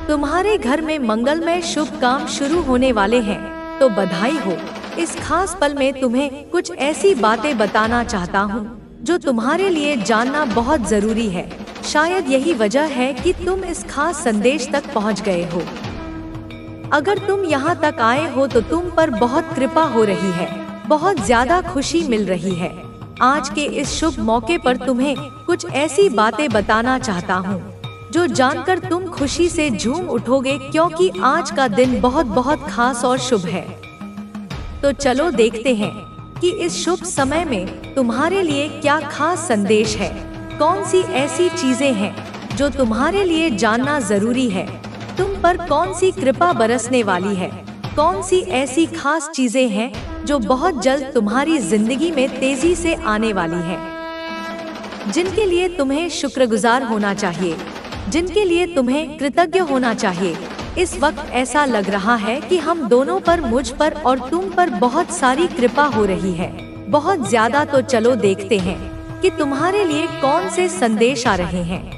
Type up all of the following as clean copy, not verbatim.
तुम्हारे घर में मंगलमय शुभ काम शुरू होने वाले हैं, तो बधाई हो। इस खास पल में तुम्हें कुछ ऐसी बातें बताना चाहता हूँ जो तुम्हारे लिए जानना बहुत जरूरी है। शायद यही वजह है कि तुम इस खास संदेश तक पहुँच गए हो। अगर तुम यहाँ तक आए हो तो तुम पर बहुत कृपा हो रही है, बहुत ज्यादा खुशी मिल रही है। आज के इस शुभ मौके पर तुम्हें कुछ ऐसी बातें बताना चाहता हूँ जो जानकर तुम खुशी से झूम उठोगे, क्योंकि आज का दिन बहुत बहुत खास और शुभ है। तो चलो देखते हैं कि इस शुभ समय में तुम्हारे लिए क्या खास संदेश है। कौन सी ऐसी चीजें हैं जो तुम्हारे लिए जानना जरूरी है। तुम पर कौन सी कृपा बरसने वाली है। कौन सी ऐसी खास चीजें हैं जो बहुत जल्द तुम्हारी जिंदगी में तेजी से आने वाली है, जिनके लिए तुम्हें शुक्रगुजार होना चाहिए, जिनके लिए तुम्हें कृतज्ञ होना चाहिए। इस वक्त ऐसा लग रहा है कि हम दोनों पर, मुझ पर और तुम पर बहुत सारी कृपा हो रही है, बहुत ज्यादा। तो चलो देखते हैं कि तुम्हारे लिए कौन से संदेश आ रहे हैं।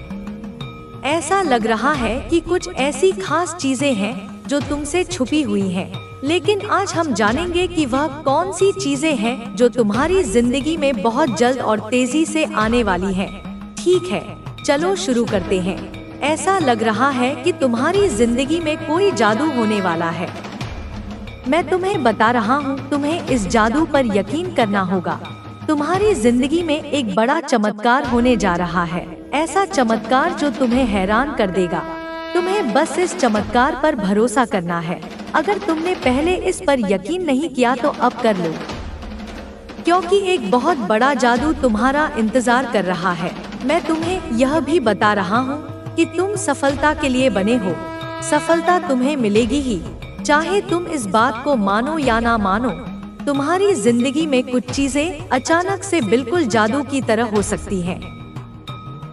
ऐसा लग रहा है कि कुछ ऐसी खास चीजें हैं जो तुमसे छुपी हुई हैं, लेकिन आज हम जानेंगे कि वह कौन सी चीजें हैं जो तुम्हारी जिंदगी में बहुत जल्द और तेजी से आने वाली हैं। ठीक है, चलो शुरू करते हैं। ऐसा लग रहा है कि तुम्हारी जिंदगी में कोई जादू होने वाला है। मैं तुम्हें बता रहा हूँ, तुम्हें इस जादू पर यकीन करना होगा। तुम्हारी जिंदगी में एक बड़ा चमत्कार होने जा रहा है, ऐसा चमत्कार जो तुम्हें हैरान कर देगा। तुम्हें बस इस चमत्कार पर भरोसा करना है। अगर तुमने पहले इस पर यकीन नहीं किया तो अब कर लो, क्योंकि एक बहुत बड़ा जादू तुम्हारा इंतजार कर रहा है। मैं तुम्हें यह भी बता रहा हूँ कि तुम सफलता के लिए बने हो। सफलता तुम्हें मिलेगी ही, चाहे तुम इस बात को मानो या ना मानो। तुम्हारी जिंदगी में कुछ चीजें अचानक से बिल्कुल जादू की तरह हो सकती हैं।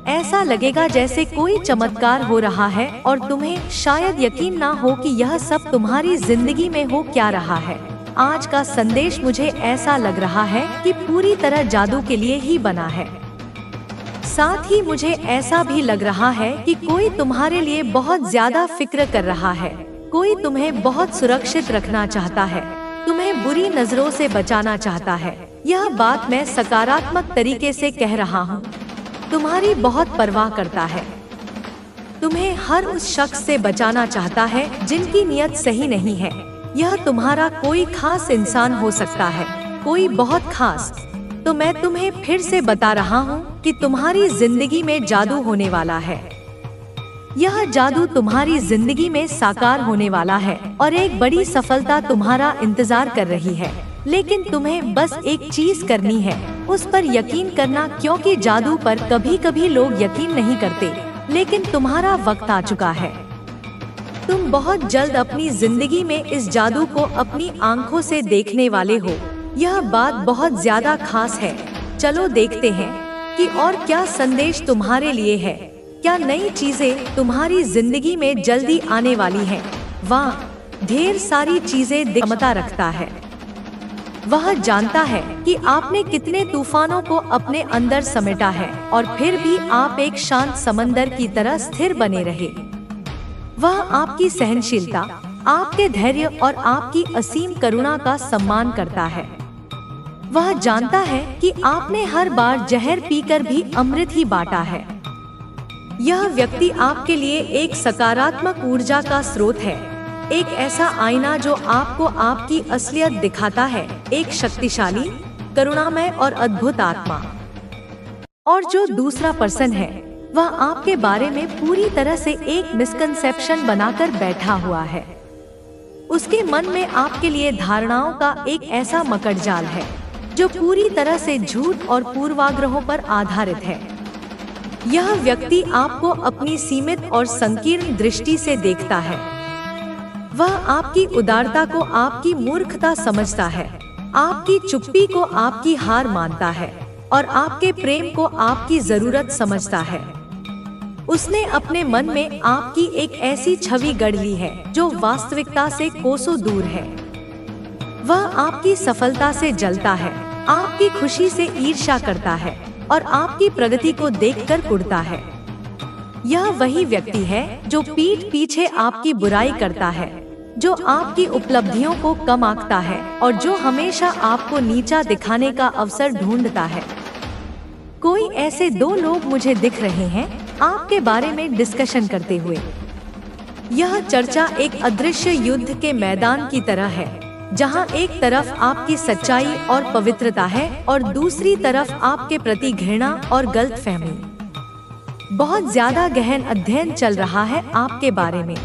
ऐसा लगेगा जैसे कोई चमत्कार हो रहा है और तुम्हें शायद यकीन ना हो कि यह सब तुम्हारी जिंदगी में हो क्या रहा है। आज का संदेश मुझे ऐसा लग रहा है कि पूरी तरह जादू के लिए ही बना है। साथ ही मुझे ऐसा भी लग रहा है कि कोई तुम्हारे लिए बहुत ज्यादा फिक्र कर रहा है। कोई तुम्हें बहुत सुरक्षित रखना चाहता है, तुम्हें बुरी नजरों से बचाना चाहता है। यह बात मैं सकारात्मक तरीके से कह रहा हूँ। तुम्हारी बहुत परवाह करता है, तुम्हें हर उस शख्स से बचाना चाहता है जिनकी नीयत सही नहीं है। यह तुम्हारा कोई खास इंसान हो सकता है, कोई बहुत खास। तो मैं तुम्हें फिर से बता रहा हूँ कि तुम्हारी जिंदगी में जादू होने वाला है। यह जादू तुम्हारी जिंदगी में साकार होने वाला है और एक बड़ी सफलता तुम्हारा इंतजार कर रही है। लेकिन तुम्हें बस एक चीज करनी है, उस पर यकीन करना, क्योंकि जादू पर कभी कभी लोग यकीन नहीं करते, लेकिन तुम्हारा वक्त आ चुका है। तुम बहुत जल्द अपनी जिंदगी में इस जादू को अपनी आंखों से देखने वाले हो। यह बात बहुत ज्यादा खास है। चलो देखते हैं कि और क्या संदेश तुम्हारे लिए है। क्या नई चीजें तुम्हारी जिंदगी में जल्दी आने वाली हैं। वाह, ढेर सारी चीजें क्षमता रखता है। वह जानता है कि आपने कितने तूफानों को अपने अंदर समेटा है और फिर भी आप एक शांत समंदर की तरह स्थिर बने रहे। वह आपकी सहनशीलता, आपके धैर्य और आपकी असीम करुणा का सम्मान करता है। वह जानता है कि आपने हर बार जहर पीकर भी अमृत ही बांटा है। यह व्यक्ति आपके लिए एक सकारात्मक ऊर्जा का स्रोत है, एक ऐसा आईना जो आपको आपकी असलियत दिखाता है, एक शक्तिशाली, करुणामय और अद्भुत आत्मा। और जो दूसरा पर्सन है, वह आपके बारे में पूरी तरह से एक मिसकंसेप्शन बनाकर बैठा हुआ है। उसके मन में आपके लिए धारणाओं का एक ऐसा मकड़जाल है जो पूरी तरह से झूठ और पूर्वाग्रहों पर आधारित है। यह व्यक्ति आपको अपनी सीमित और संकीर्ण दृष्टि से देखता है। वह आपकी उदारता को आपकी मूर्खता समझता है, आपकी चुप्पी को आपकी हार मानता है और आपके प्रेम को आपकी जरूरत समझता है। उसने अपने मन में आपकी एक ऐसी छवि गढ़ ली है जो वास्तविकता से कोसों दूर है। वह आपकी सफलता से जलता है, आपकी खुशी से ईर्ष्या करता है और आपकी प्रगति को देखकर कुढ़ता है। यह वही व्यक्ति है जो पीठ पीछे आपकी बुराई करता है, जो आपकी उपलब्धियों को कम आंकता है और जो हमेशा आपको नीचा दिखाने का अवसर ढूंढता है। कोई ऐसे दो लोग मुझे दिख रहे हैं आपके बारे में डिस्कशन करते हुए। यह चर्चा एक अदृश्य युद्ध के मैदान की तरह है, जहां एक तरफ आपकी सच्चाई और पवित्रता है और दूसरी तरफ आपके प्रति घृणा और गलतफहमी। बहुत ज्यादा गहन अध्ययन चल रहा है आपके बारे में।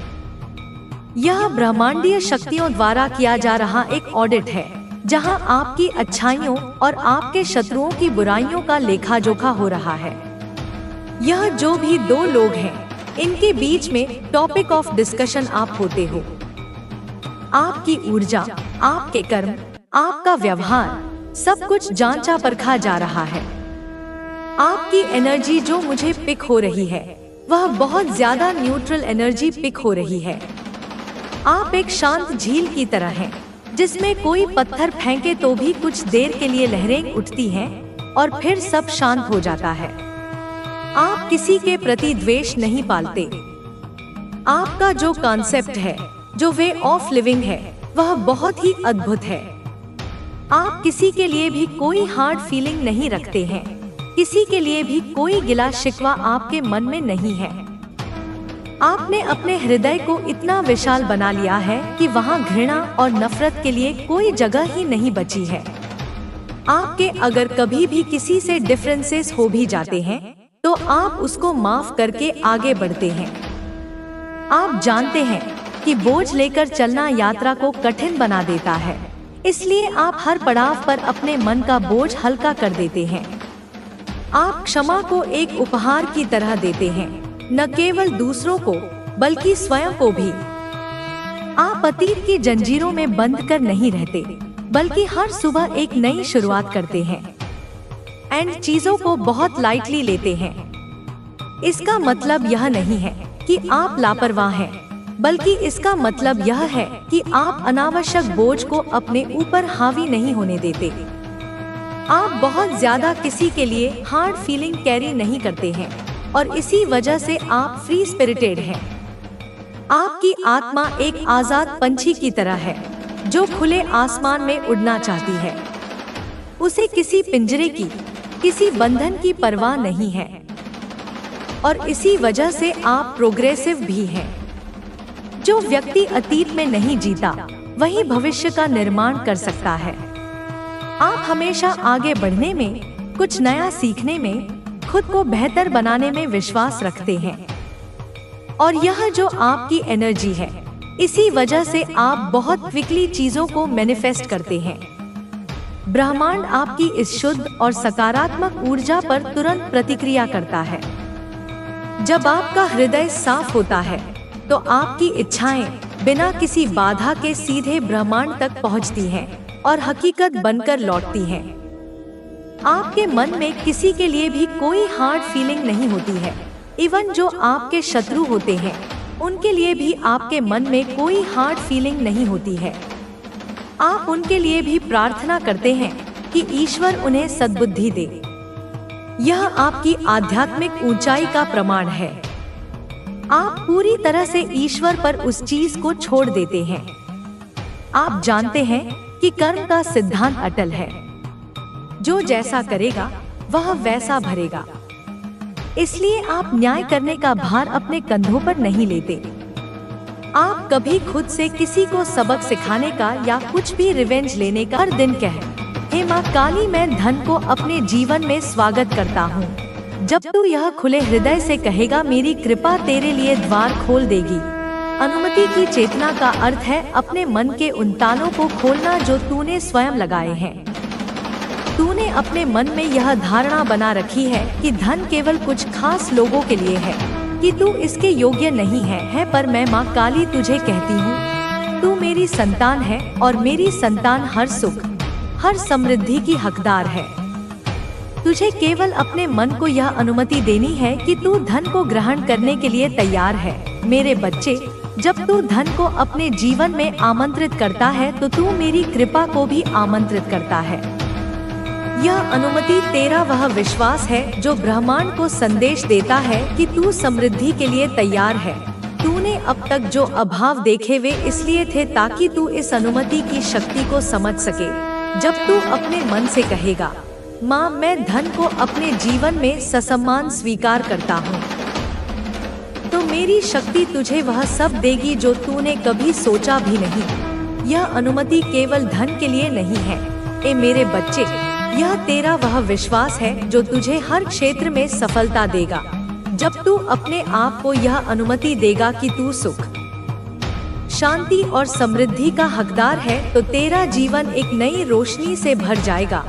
यह ब्रह्मांडीय शक्तियों द्वारा किया जा रहा एक ऑडिट है, जहां आपकी अच्छाइयों और आपके शत्रुओं की बुराइयों का लेखा जोखा हो रहा है। यह जो भी दो लोग हैं, इनके बीच में टॉपिक ऑफ डिस्कशन आप होते हो। आपकी ऊर्जा, आपके कर्म, आपका व्यवहार, सब कुछ जांचा परखा जा रहा है। आपकी एनर्जी जो मुझे पिक हो रही है, वह बहुत ज्यादा न्यूट्रल एनर्जी पिक हो रही है। आप एक शांत झील की तरह हैं, जिसमें कोई पत्थर फेंके तो भी कुछ देर के लिए लहरें उठती हैं और फिर सब शांत हो जाता है। आप किसी के प्रति द्वेष नहीं पालते। आपका जो कॉन्सेप्ट है, जो वे ऑफ लिविंग है, वह बहुत ही अद्भुत है। आप किसी के लिए भी कोई हार्ड फीलिंग नहीं रखते हैं, किसी के लिए भी कोई गिला शिकवा आपके मन में नहीं है। आपने अपने हृदय को इतना विशाल बना लिया है कि वहाँ घृणा और नफरत के लिए कोई जगह ही नहीं बची है। आपके अगर कभी भी किसी से डिफरेंसेस हो भी जाते हैं, तो आप उसको माफ करके आगे बढ़ते हैं। आप जानते हैं कि बोझ लेकर चलना यात्रा को कठिन बना देता है, इसलिए आप हर पड़ाव पर अपने मन का बोझ हल्का कर देते हैं। आप क्षमा को एक उपहार की तरह देते हैं, न केवल दूसरों को बल्कि स्वयं को भी। आप अतीत की जंजीरों में बंद कर नहीं रहते, बल्कि हर सुबह एक नई शुरुआत करते हैं एंड चीजों को बहुत लाइटली लेते हैं। इसका मतलब यह नहीं है कि आप लापरवाह हैं, बल्कि इसका मतलब यह है कि आप अनावश्यक बोझ को अपने ऊपर हावी नहीं होने देते। आप बहुत ज्यादा किसी के लिए हार्ड फीलिंग कैरी नहीं करते हैं और इसी वजह से आप फ्री स्पिरिटेड हैं। आपकी आत्मा एक आजाद पंछी की तरह है, जो खुले आसमान में उड़ना चाहती है। उसे किसी पिंजरे की, किसी बंधन की परवाह नहीं है और इसी वजह से आप प्रोग्रेसिव भी हैं। जो व्यक्ति अतीत में नहीं जीता, वही भविष्य का निर्माण कर सकता है। आप हमेशा आगे बढ़ने में, कुछ नया सीखने में, खुद को बेहतर बनाने में विश्वास रखते हैं और यह जो आपकी एनर्जी है, इसी वजह से आप बहुत क्विकली चीजों को मैनिफेस्ट करते हैं। ब्रह्मांड आपकी इस शुद्ध और सकारात्मक ऊर्जा पर तुरंत प्रतिक्रिया करता है। जब आपका हृदय साफ होता है, तो आपकी इच्छाएं बिना किसी बाधा के सीधे ब्रह्मांड तक पहुंचती हैं और हकीकत बनकर लौटती हैं। आपके मन में किसी के लिए भी कोई हार्ड फीलिंग नहीं होती है। इवन जो आपके शत्रु होते हैं, उनके लिए भी आपके मन में कोई हार्ड फीलिंग नहीं होती है। आप उनके लिए भी प्रार्थना करते हैं कि ईश्वर उन्हें सद्बुद्धि दे। यह आपकी आध्यात्मिक ऊंचाई का प्रमाण है। आप पूरी तरह से ईश्वर पर उस चीज को छोड़ देते हैं। आप जानते हैं कि कर्म का सिद्धांत अटल है। जो जैसा करेगा, वह वैसा भरेगा। इसलिए आप न्याय करने का भार अपने कंधों पर नहीं लेते। आप कभी खुद से किसी को सबक सिखाने का या कुछ भी रिवेंज लेने का हर दिन हे माँ काली, मैं धन को अपने जीवन में स्वागत करता हूँ। जब तू यह खुले हृदय से कहेगा, मेरी कृपा तेरे लिए द्वार खोल देगी। अनुमति की चेतना का अर्थ है अपने मन के उन तालों को खोलना जो तूने स्वयं लगाए हैं। तूने अपने मन में यह धारणा बना रखी है कि धन केवल कुछ खास लोगों के लिए है, कि तू इसके योग्य नहीं है। पर मैं माँ काली तुझे कहती हूँ, तू मेरी संतान है और मेरी संतान हर सुख, हर समृद्धि की हकदार है। तुझे केवल अपने मन को यह अनुमति देनी है कि तू धन को ग्रहण करने के लिए तैयार है। मेरे बच्चे, जब तू धन को अपने जीवन में आमंत्रित करता है, तो तू मेरी कृपा को भी आमंत्रित करता है। यह अनुमति तेरा वह विश्वास है जो ब्रह्मांड को संदेश देता है कि तू समृद्धि के लिए तैयार है। तूने अब तक जो अभाव देखे वे इसलिए थे ताकि तू इस अनुमति की शक्ति को समझ सके। जब तू अपने मन से कहेगा, माँ मैं धन को अपने जीवन में ससम्मान स्वीकार करता हूँ, तो मेरी शक्ति तुझे वह सब देगी जो तूने कभी सोचा भी नहीं। यह अनुमति केवल धन के लिए नहीं है। ए मेरे बच्चे, यह तेरा वह विश्वास है जो तुझे हर क्षेत्र में सफलता देगा। जब तू अपने आप को यह अनुमति देगा कि तू सुख, शांति और समृद्धि का हकदार है, तो तेरा जीवन एक नई रोशनी से भर जाएगा।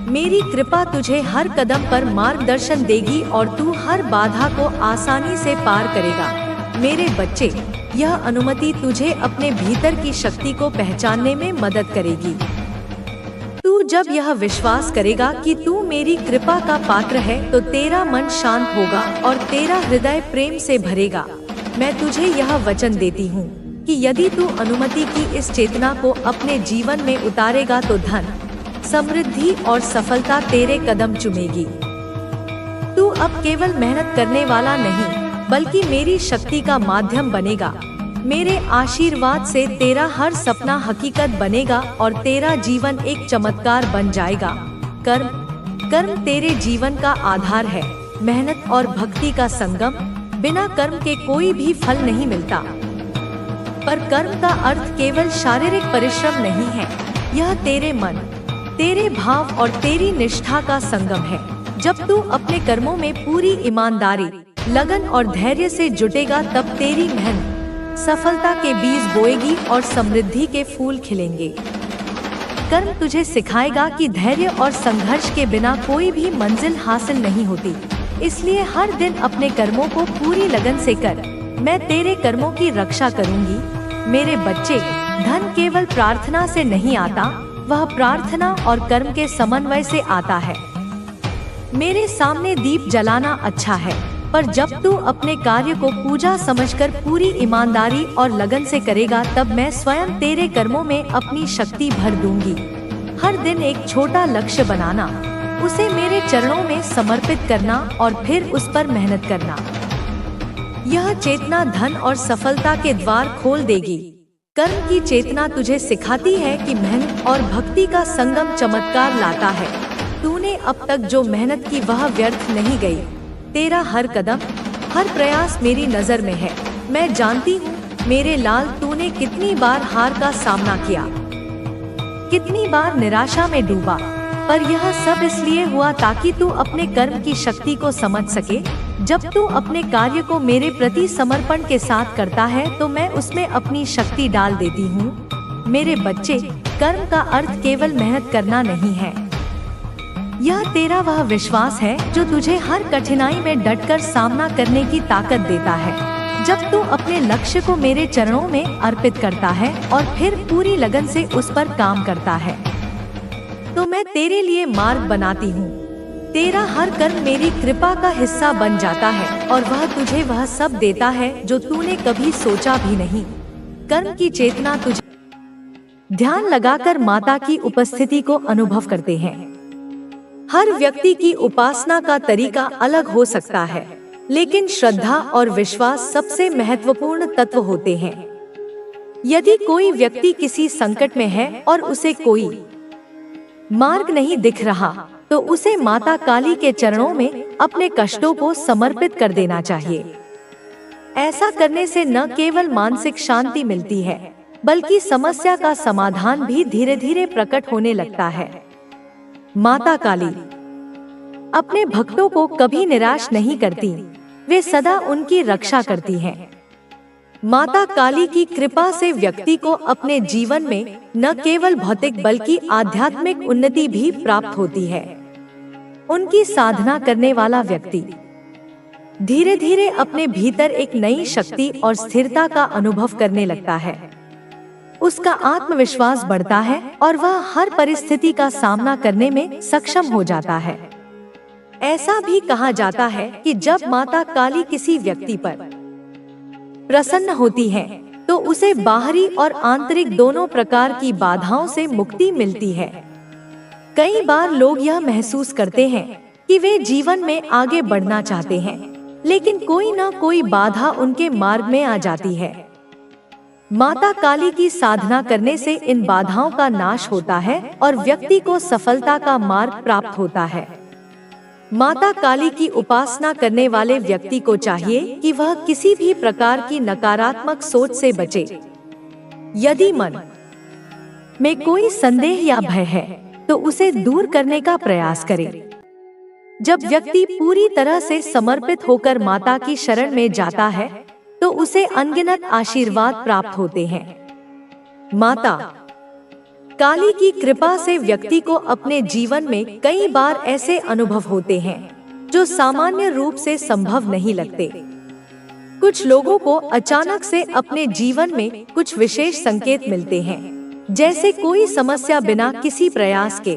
मेरी कृपा तुझे हर कदम पर मार्गदर्शन देगी और तू हर बाधा को आसानी से पार करेगा। मेरे बच्चे, यह अनुमति तुझे अपने भीतर की शक्ति को पहचानने में मदद करेगी। तू जब यह विश्वास करेगा कि तू मेरी कृपा का पात्र है तो तेरा मन शांत होगा और तेरा हृदय प्रेम से भरेगा। मैं तुझे यह वचन देती हूँ कि यदि तू अनुमति की इस चेतना को अपने जीवन में उतारेगा तो धन, समृद्धि और सफलता तेरे कदम चूमेगी। तू अब केवल मेहनत करने वाला नहीं बल्कि मेरी शक्ति का माध्यम बनेगा। मेरे आशीर्वाद से तेरा हर सपना हकीकत बनेगा और तेरा जीवन एक चमत्कार बन जाएगा। कर्म तेरे जीवन का आधार है। मेहनत और भक्ति का संगम, बिना कर्म के कोई भी फल नहीं मिलता। पर कर्म का अर्थ केवल शारीरिक परिश्रम नहीं है, यह तेरे मन, तेरे भाव और तेरी निष्ठा का संगम है। जब तू अपने कर्मों में पूरी ईमानदारी, लगन और धैर्य से जुटेगा तब तेरी मेहनत सफलता के बीज बोएगी और समृद्धि के फूल खिलेंगे। कर्म तुझे सिखाएगा कि धैर्य और संघर्ष के बिना कोई भी मंजिल हासिल नहीं होती। इसलिए हर दिन अपने कर्मों को पूरी लगन से कर। मैं तेरे कर्मों की रक्षा करूंगी। मेरे बच्चे, धन केवल प्रार्थना से नहीं आता, वह प्रार्थना और कर्म के समन्वय से आता है। मेरे सामने दीप जलाना अच्छा है, पर जब तू अपने कार्य को पूजा समझकर पूरी ईमानदारी और लगन से करेगा तब मैं स्वयं तेरे कर्मों में अपनी शक्ति भर दूंगी। हर दिन एक छोटा लक्ष्य बनाना, उसे मेरे चरणों में समर्पित करना और फिर उस पर मेहनत करना। यह चेतना धन और सफलता के द्वार खोल देगी। कर्म की चेतना तुझे सिखाती है कि मेहनत और भक्ति का संगम चमत्कार लाता है। तूने अब तक जो मेहनत की वह व्यर्थ नहीं गई। तेरा हर कदम, हर प्रयास मेरी नजर में है। मैं जानती हूँ मेरे लाल, तूने कितनी बार हार का सामना किया, कितनी बार निराशा में डूबा, पर यह सब इसलिए हुआ ताकि तू अपने कर्म की शक्ति को समझ सके। जब तू अपने कार्य को मेरे प्रति समर्पण के साथ करता है तो मैं उसमें अपनी शक्ति डाल देती हूँ। मेरे बच्चे, कर्म का अर्थ केवल मेहनत करना नहीं है, यह तेरा वह विश्वास है जो तुझे हर कठिनाई में डटकर सामना करने की ताकत देता है। जब तू अपने लक्ष्य को मेरे चरणों में अर्पित करता है और फिर पूरी लगन से उस पर काम करता है, तो मैं तेरे लिए मार्ग बनाती हूँ। तेरा हर कर्म मेरी कृपा का हिस्सा बन जाता है और वह तुझे वह सब देता है जो तूने कभी सोचा भी नहीं। कर्म की चेतना तुझे ध्यान लगाकर माता की उपस्थिति को अनुभव करते हैं। हर व्यक्ति की उपासना का तरीका अलग हो सकता है, लेकिन श्रद्धा और विश्वास सबसे महत्वपूर्ण तत्व होते हैं। यदि कोई व्यक्ति किसी संकट में है और उसे कोई मार्ग नहीं दिख रहा, तो उसे माता काली के चरणों में अपने कष्टों को समर्पित कर देना चाहिए। ऐसा करने से न केवल मानसिक शांति मिलती है, बल्कि समस्या का समाधान भी धीरे धीरे प्रकट होने लगता है। माता काली अपने भक्तों को कभी निराश नहीं करती, वे सदा उनकी रक्षा करती हैं। माता काली की कृपा से व्यक्ति को अपने जीवन में न केवल भौतिक बल्कि आध्यात्मिक उन्नति भी प्राप्त होती है। उनकी साधना करने वाला व्यक्ति धीरे धीरे अपने भीतर एक नई शक्ति और स्थिरता का अनुभव करने लगता है। उसका आत्मविश्वास बढ़ता है और वह हर परिस्थिति का सामना करने में सक्षम हो जाता है। ऐसा भी कहा जाता है कि जब माता काली किसी व्यक्ति पर प्रसन्न होती है, तो उसे बाहरी और आंतरिक दोनों प्रकार की बाधाओं से मुक्ति मिलती है। कई बार लोग यह महसूस करते हैं कि वे जीवन में आगे बढ़ना चाहते हैं, लेकिन कोई न कोई बाधा उनके मार्ग में आ जाती है। माता काली की साधना करने से इन बाधाओं का नाश होता है और व्यक्ति को सफलता का मार्ग प्राप्त होता है। माता काली की उपासना करने वाले व्यक्ति को चाहिए कि वह किसी भी प्रकार की नकारात्मक सोच से बचे। यदि मन में कोई संदेह या भय है तो उसे दूर करने का प्रयास करे। जब व्यक्ति पूरी तरह से समर्पित होकर माता की शरण में जाता है तो उसे अनगिनत आशीर्वाद प्राप्त होते हैं। माता काली की कृपा से व्यक्ति को अपने जीवन में कई बार ऐसे अनुभव होते हैं जो सामान्य रूप से संभव नहीं लगते। कुछ लोगों को अचानक से अपने जीवन में कुछ विशेष संकेत मिलते हैं, जैसे कोई समस्या बिना किसी प्रयास के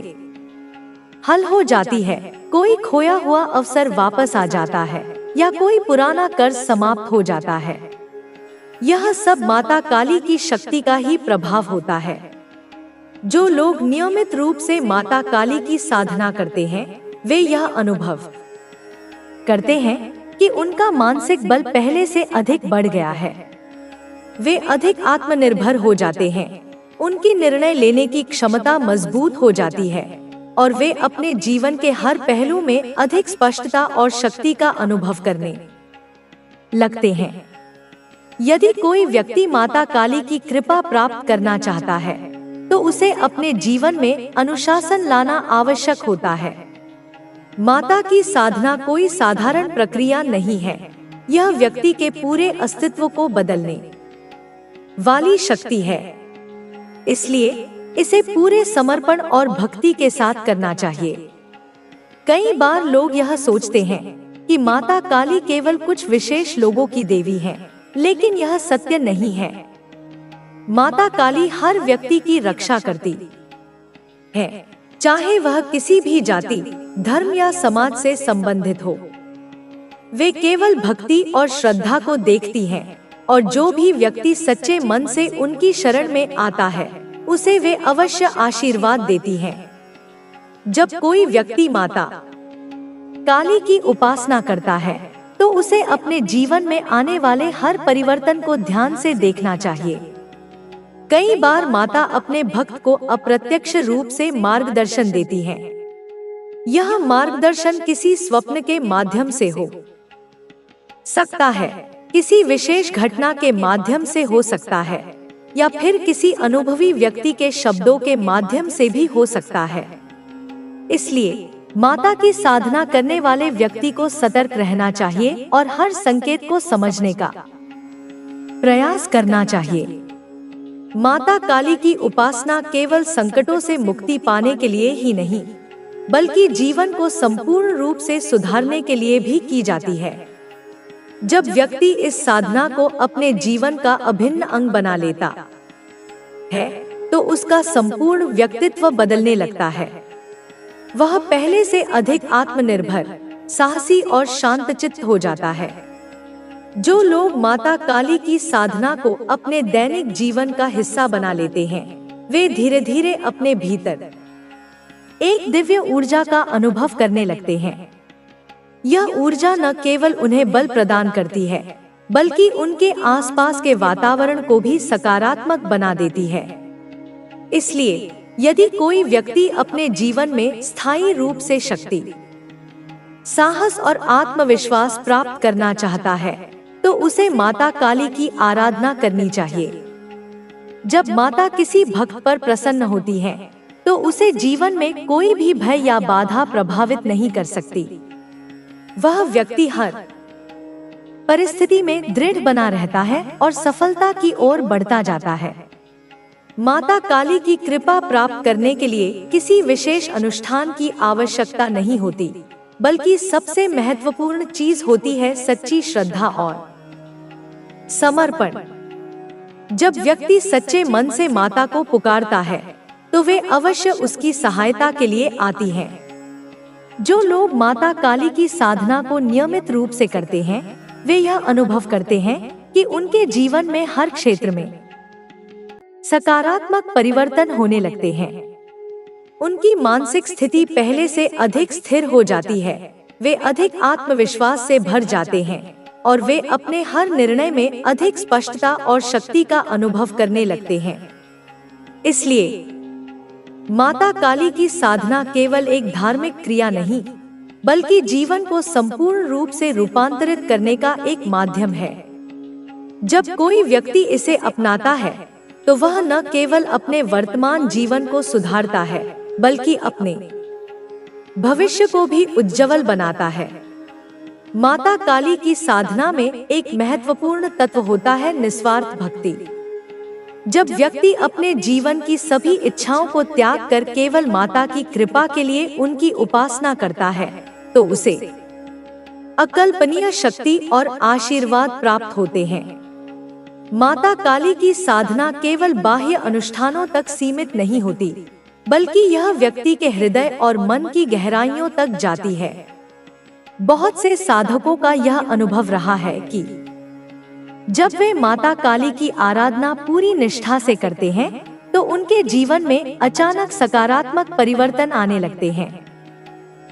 हल हो जाती है, कोई खोया हुआ अवसर वापस आ जाता है या कोई पुराना कर्ज समाप्त हो जाता है। यह सब माता काली की शक्ति का ही प्रभाव होता है। जो लोग नियमित रूप से माता काली की साधना करते हैं, वे यह अनुभव करते हैं कि उनका मानसिक बल पहले से अधिक बढ़ गया है। वे अधिक आत्मनिर्भर हो जाते हैं, उनकी निर्णय लेने की क्षमता मजबूत हो जाती है और वे अपने जीवन के हर पहलू में अधिक स्पष्टता और शक्ति का अनुभव करने लगते हैं। यदि कोई व्यक्ति माता काली की कृपा प्राप्त करना चाहता है तो उसे अपने जीवन में अनुशासन लाना आवश्यक होता है। माता की साधना कोई साधारण प्रक्रिया नहीं है, यह व्यक्ति के पूरे अस्तित्व को बदलने वाली शक्ति है। इसलिए इसे पूरे समर्पण और भक्ति के साथ करना चाहिए। कई बार लोग यह सोचते हैं कि माता काली केवल कुछ विशेष लोगों की देवी है, लेकिन यह सत्य नहीं है। माता काली हर व्यक्ति की रक्षा करती है, चाहे वह किसी भी जाति, धर्म या समाज से संबंधित हो। वे केवल भक्ति और श्रद्धा को देखती हैं और जो भी व्यक्ति सच्चे मन से उनकी शरण में आता है उसे वे अवश्य आशीर्वाद देती हैं। जब कोई व्यक्ति माता काली की उपासना करता है तो उसे अपने जीवन में आने वाले हर परिवर्तन को ध्यान से देखना चाहिए। कई बार माता अपने भक्त को अप्रत्यक्ष रूप से मार्गदर्शन देती है। यह मार्गदर्शन किसी स्वप्न के माध्यम से हो सकता है, किसी विशेष घटना के माध्यम से हो सकता है या फिर किसी अनुभवी व्यक्ति के शब्दों के माध्यम से भी हो सकता है। इसलिए माता की साधना करने वाले व्यक्ति को सतर्क रहना चाहिए और हर संकेत को समझने का प्रयास करना चाहिए। माता काली की उपासना केवल संकटों से मुक्ति पाने के लिए ही नहीं, बल्कि जीवन को संपूर्ण रूप से सुधारने के लिए भी की जाती है। जब व्यक्ति इस साधना को अपने जीवन का अभिन्न अंग बना लेता है तो उसका संपूर्ण व्यक्तित्व बदलने लगता है। वह पहले से अधिक आत्मनिर्भर, साहसी और शांतचित्त हो जाता है। जो लोग माता काली की साधना को अपने दैनिक जीवन का हिस्सा बना लेते हैं, वे धीरे धीरे अपने भीतर एक दिव्य ऊर्जा का अनुभव करने लगते हैं। यह ऊर्जा न केवल उन्हें बल प्रदान करती है, बल्कि उनके आसपास के वातावरण को भी सकारात्मक बना देती है। इसलिए यदि कोई व्यक्ति अपने जीवन में स्थायी रूप से शक्ति, साहस और आत्मविश्वास प्राप्त करना चाहता है तो उसे माता काली की आराधना करनी चाहिए। जब माता किसी भक्त पर प्रसन्न होती है तो उसे जीवन में कोई भी भय या बाधा प्रभावित नहीं कर सकती। वह व्यक्ति हर परिस्थिति में दृढ़ बना रहता है और सफलता की ओर बढ़ता जाता है। माता काली की कृपा प्राप्त करने के लिए किसी विशेष अनुष्ठान की आवश्यकता नहीं होती, बल्कि सबसे महत्वपूर्ण चीज होती है सच्ची श्रद्धा और समर्पण। जब व्यक्ति सच्चे मन से माता को पुकारता है तो वे अवश्य उसकी सहायता के लिए आती हैं। जो लोग माता काली की साधना को नियमित रूप से करते हैं, वे यह अनुभव करते हैं कि उनके जीवन में हर क्षेत्र में सकारात्मक परिवर्तन होने लगते हैं। उनकी मानसिक स्थिति पहले से अधिक स्थिर हो जाती है। वे अधिक आत्मविश्वास से भर जाते हैं और वे अपने हर निर्णय में अधिक स्पष्टता और शक्ति का अनुभव करने लगते हैं। इसलिए माता काली की साधना केवल एक धार्मिक क्रिया नहीं, बल्कि जीवन को संपूर्ण रूप से रूपांतरित करने का एक माध्यम है। जब कोई व्यक्ति इसे अपनाता है, तो वह न केवल अपने वर्तमान जीवन को सुधारता है, बल्कि अपने भविष्य को भी उज्जवल बनाता है। माता काली की साधना में एक महत्वपूर्ण तत्व होता है निस्वार्थ भक्ति। जब व्यक्ति अपने जीवन की सभी इच्छाओं को त्याग कर केवल माता की कृपा के लिए उनकी उपासना करता है, तो उसे अकल्पनीय शक्ति और आशीर्वाद प्राप्त होते हैं। माता काली की साधना केवल बाह्य अनुष्ठानों तक सीमित नहीं होती, बल्कि यह व्यक्ति के हृदय और मन की गहराइयों तक जाती है। बहुत से साधकों का यह अनुभव रहा है कि जब वे माता काली की आराधना पूरी निष्ठा से करते हैं, तो उनके जीवन में अचानक सकारात्मक परिवर्तन आने लगते हैं।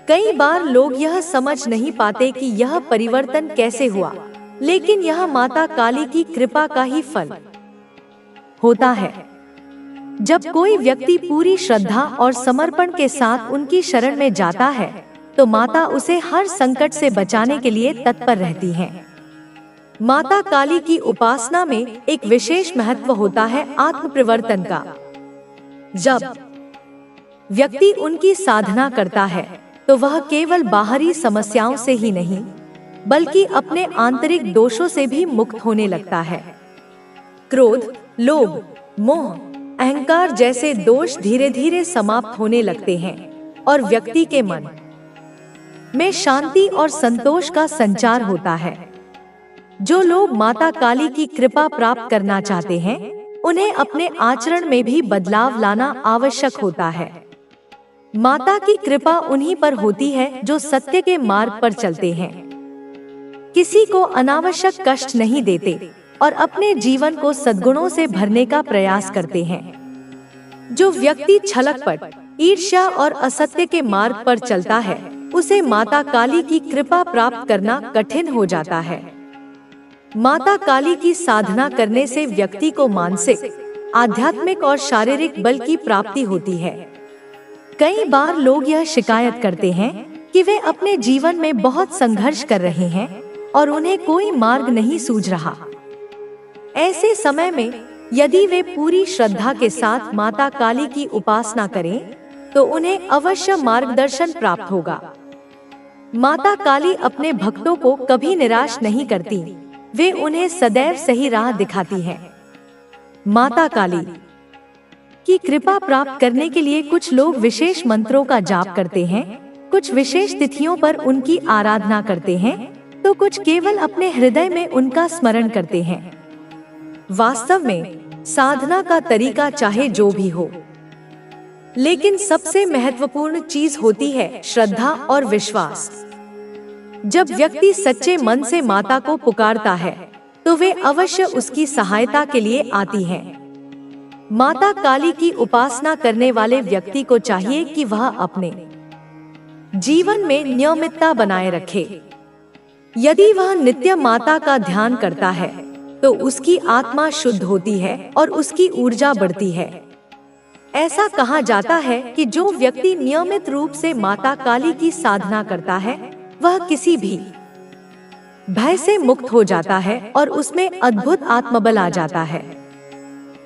कई बार लोग यह समझ नहीं पाते कि यह परिवर्तन कैसे हुआ, लेकिन यह माता काली की कृपा का ही फल होता है। जब कोई व्यक्ति पूरी श्रद्धा और समर्पण के साथ उनकी शरण में जाता है, तो माता उसे हर संकट से बचाने के लिए तत्पर रहती हैं। माता काली की उपासना में एक विशेष महत्व होता है आत्मप्रवर्तन का। जब व्यक्ति उनकी साधना करता है, तो वह केवल बाहरी समस्याओं से ही नहीं, बल्कि अपने आंतरिक दोषों से भी मुक्त होने लगता है। क्रोध, लोभ, मोह, अहंकार जैसे दोष धीरे धीरे समाप्त होने लगते हैं और व्यक्ति के मन में शांति और संतोष का संचार होता है। जो लोग माता काली की कृपा प्राप्त करना चाहते हैं, उन्हें अपने आचरण में भी बदलाव लाना आवश्यक होता है। माता की कृपा उन्हीं पर होती है जो सत्य के मार्ग पर चलते हैं, किसी को अनावश्यक कष्ट नहीं देते और अपने जीवन को सद्गुणों से भरने का प्रयास करते हैं। जो व्यक्ति छलकपट, ईर्ष्या और असत्य के मार्ग पर चलता है, उसे माता काली की कृपा प्राप्त करना कठिन हो जाता है। माता काली की साधना करने से व्यक्ति को मानसिक, आध्यात्मिक और शारीरिक बल की प्राप्ति होती है। कई बार लोग यह शिकायत करते हैं कि वे अपने जीवन में बहुत संघर्ष कर रहे हैं और उन्हें कोई मार्ग नहीं सूझ रहा। ऐसे समय में यदि वे पूरी श्रद्धा के साथ माता काली की उपासना करें, तो उन्हें अवश्य मार्गदर्शन प्राप्त होगा। माता काली अपने भक्तों को कभी निराश नहीं करती, वे उन्हें सदैव सही राह दिखाती हैं। माता काली की कृपा प्राप्त करने के लिए कुछ लोग विशेष मंत्रों का जाप करते हैं, कुछ विशेष तिथियों पर उनकी आराधना करते हैं, तो कुछ केवल अपने हृदय में उनका स्मरण करते हैं। वास्तव में साधना का तरीका चाहे जो भी हो, लेकिन सबसे महत्वपूर्ण चीज होती है श्रद्धा और विश्वास। जब व्यक्ति सच्चे मन से माता को पुकारता है, तो वे अवश्य उसकी सहायता के लिए आती हैं। माता काली की उपासना करने वाले व्यक्ति को चाहिए कि वह अपने जीवन में नियमितता बनाए रखे। यदि वह नित्य माता का ध्यान करता है, तो उसकी आत्मा शुद्ध होती है और उसकी ऊर्जा बढ़ती है। ऐसा कहा जाता है कि जो व्यक्ति नियमित रूप से माता काली की साधना करता है, वह किसी भी भय से मुक्त हो जाता है और उसमें अद्भुत आत्मबल आ जाता है।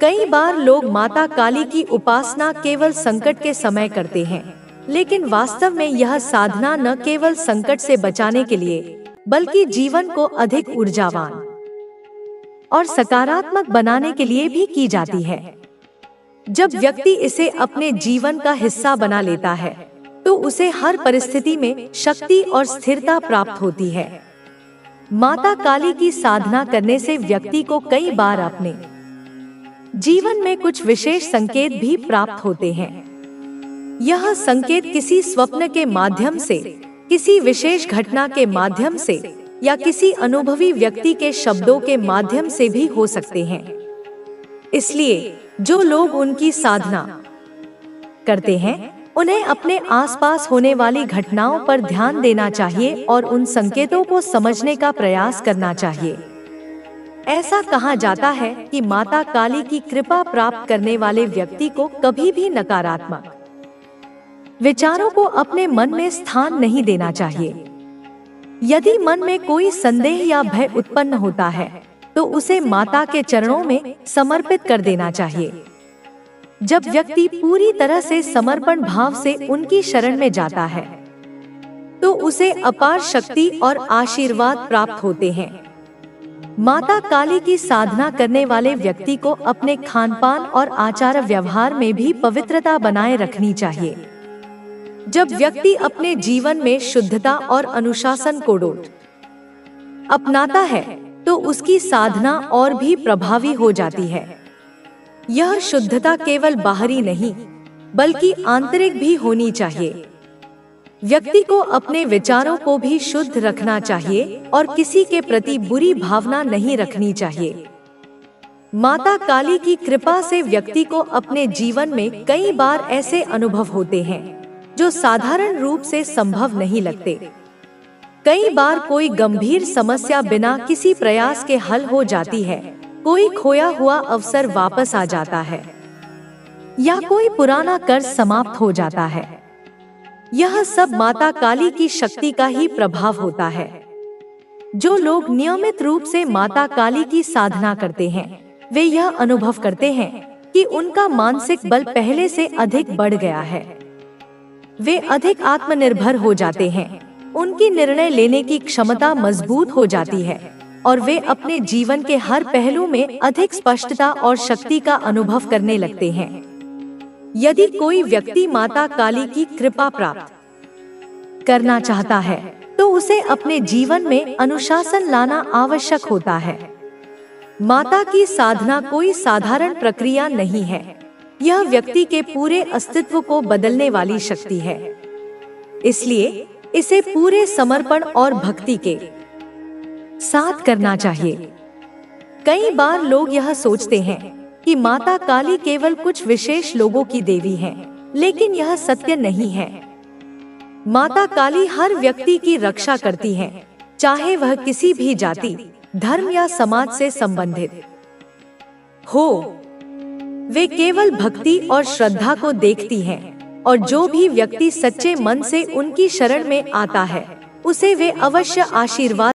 कई बार लोग माता काली की उपासना केवल संकट के समय करते हैं, लेकिन वास्तव में यह साधना न केवल संकट से बचाने के लिए, बल्कि जीवन को अधिक ऊर्जावान और सकारात्मक बनाने के लिए भी की जाती है। जब व्यक्ति इसे अपने जीवन का हिस्सा बना लेता है, तो उसे हर परिस्थिति में शक्ति और स्थिरता प्राप्त होती है। माता काली की साधना करने से व्यक्ति को कई बार अपने जीवन में कुछ विशेष संकेत भी प्राप्त होते हैं। यह संकेत किसी स्वप्न के माध्यम से, किसी विशेष घटना के माध्यम से या किसी अनुभवी व्यक्ति के शब्दों के माध्यम से भी हो सकते हैं। इसलिए जो लोग उनकी साधना करते हैं, उन्हें अपने आसपास होने वाली घटनाओं पर ध्यान देना चाहिए और उन संकेतों को समझने का प्रयास करना चाहिए। ऐसा कहा जाता है कि माता काली की कृपा प्राप्त करने वाले व्यक्ति को कभी भी नकारात्मक विचारों को अपने मन में स्थान नहीं देना चाहिए। यदि मन में कोई संदेह या भय उत्पन्न होता है तो उसे माता के चरणों में समर्पित कर देना चाहिए। जब व्यक्ति पूरी तरह से समर्पण भाव से उनकी शरण में जाता है तो उसे अपार शक्ति और आशीर्वाद प्राप्त होते हैं। माता काली की साधना करने वाले व्यक्ति को अपने खानपान और आचार व्यवहार में भी पवित्रता बनाए रखनी चाहिए। जब व्यक्ति अपने जीवन में शुद्धता और अनुशासन को अपनाता है तो उसकी साधना और भी प्रभावी हो जाती है। यह शुद्धता केवल बाहरी नहीं बल्कि आंतरिक भी होनी चाहिए। व्यक्ति को अपने विचारों को भी शुद्ध रखना चाहिए और किसी के प्रति बुरी भावना नहीं रखनी चाहिए। माता काली की कृपा से व्यक्ति को अपने जीवन में कई बार ऐसे अनुभव होते हैं जो साधारण रूप से संभव नहीं लगते। कई बार कोई गंभीर समस्या बिना किसी प्रयास के हल हो जाती है, कोई खोया हुआ अवसर वापस आ जाता है या कोई पुराना कर्ज समाप्त हो जाता है। यह सब माता काली की शक्ति का ही प्रभाव होता है। जो लोग नियमित रूप से माता काली की साधना करते हैं वे यह अनुभव करते हैं कि उनका मानसिक बल पहले से अधिक बढ़ गया है। वे अधिक आत्मनिर्भर हो जाते हैं, उनकी निर्णय लेने की क्षमता मजबूत हो जाती है और वे अपने जीवन के हर पहलू में अधिक स्पष्टता और शक्ति का अनुभव करने लगते हैं। यदि कोई व्यक्ति माता काली की कृपा प्राप्त करना चाहता है तो उसे अपने जीवन में अनुशासन लाना आवश्यक होता है। माता की साधना कोई साधारण प्रक्रिया नहीं है, यह व्यक्ति के पूरे अस्तित्व को बदलने वाली शक्ति है। इसलिए इसे पूरे समर्पण और भक्ति के साथ करना चाहिए। कई बार लोग यह सोचते हैं कि माता काली केवल कुछ विशेष लोगों की देवी है, लेकिन यह सत्य नहीं है। माता काली हर व्यक्ति की रक्षा करती है, चाहे वह किसी भी जाति, धर्म या समाज से संबंधित हो। वे केवल भक्ति और श्रद्धा को देखती हैं और जो भी व्यक्ति सच्चे मन से उनकी शरण में आता है उसे वे अवश्य आशीर्वाद